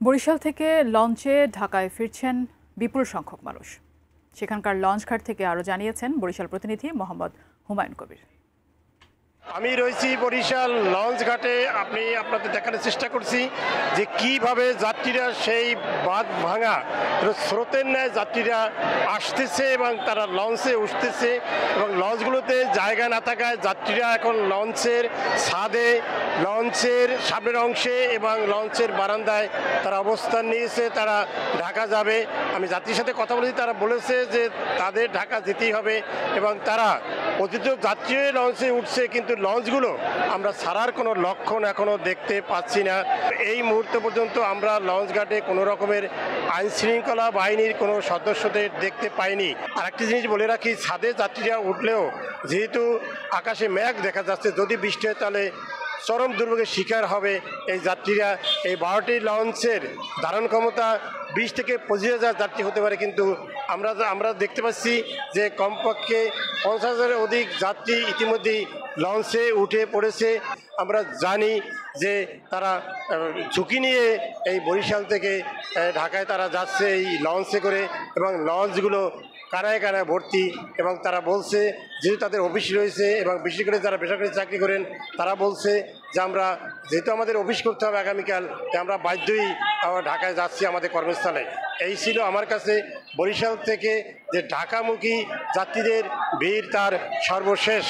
বরিশাল থেকে লঞ্চে ঢাকায় ফিরছেন বিপুল সংখ্যক মানুষ। সেখানকার লঞ্চঘাট থেকে আরও জানিয়েছেন বরিশাল প্রতিনিধি মোহাম্মদ হুমায়ুন কবির। আমি রয়েছি বরিশাল লঞ্চ ঘাটে। আপনাদের দেখানোর চেষ্টা করছি যে কিভাবে যাত্রীরা সেই বাঁধ ভাঙা স্রোতের ন্যায় যাত্রীরা আসতেছে এবং তারা লঞ্চে উঠতেছে এবং লঞ্চগুলোতে জায়গা না থাকায় যাত্রীরা এখন লঞ্চের ছাদে, লঞ্চের সামনের অংশে এবং লঞ্চের বারান্দায় তারা অবস্থান নিয়েছে। তারা ঢাকা যাবে। আমি যাত্রীর সাথে কথা বলেছি, তারা বলেছে যে তাদের ঢাকা যেতেই হবে এবং তারা অতীত যাত্রী লঞ্চে উঠছে, কিন্তু লঞ্চগুলো আমরা ছাড়ার কোনো লক্ষণ এখনো দেখতে পাচ্ছি না। এই মুহূর্ত পর্যন্ত আমরা লঞ্চ ঘাটে কোনো রকমের আইন শৃঙ্খলা বাহিনীর কোনো সদস্যদের দেখতে পাইনি। আর একটি জিনিস বলে রাখি, ছাদে যাত্রীরা উঠলেও যেহেতু আকাশে মেঘ দেখা যাচ্ছে, যদি বৃষ্টি হয় তাহলে চরম দুর্ভোগের শিকার হবে এই যাত্রীরা। এই 12টি লঞ্চের ধারণ ক্ষমতা 20 থেকে 25,000 যাত্রী হতে পারে, কিন্তু আমরা দেখতে পাচ্ছি যে কমপক্ষে 50,000-এর অধিক যাত্রী ইতিমধ্যেই লঞ্চে উঠে পড়েছে। আমরা জানি যে তারা ঝুঁকি নিয়ে এই বরিশাল থেকে ঢাকায় তারা যাচ্ছে এই লঞ্চে করে, এবং লঞ্চগুলো কানায় কানায় ভর্তি। এবং তারা বলছে যেহেতু তাদের অফিস রয়েছে, এবং বিশেষ করে যারা বেসরকারি চাকরি করেন তারা বলছে যে আমরা যেহেতু আমাদের অফিস করতে হবে আগামীকাল, আমরা বাধ্যই ঢাকায় যাচ্ছি আমাদের কর্মস্থলে। এই ছিল আমার কাছে বরিশাল থেকে যে ঢাকামুখী যাত্রীদের ভিড় তার সর্বশেষ।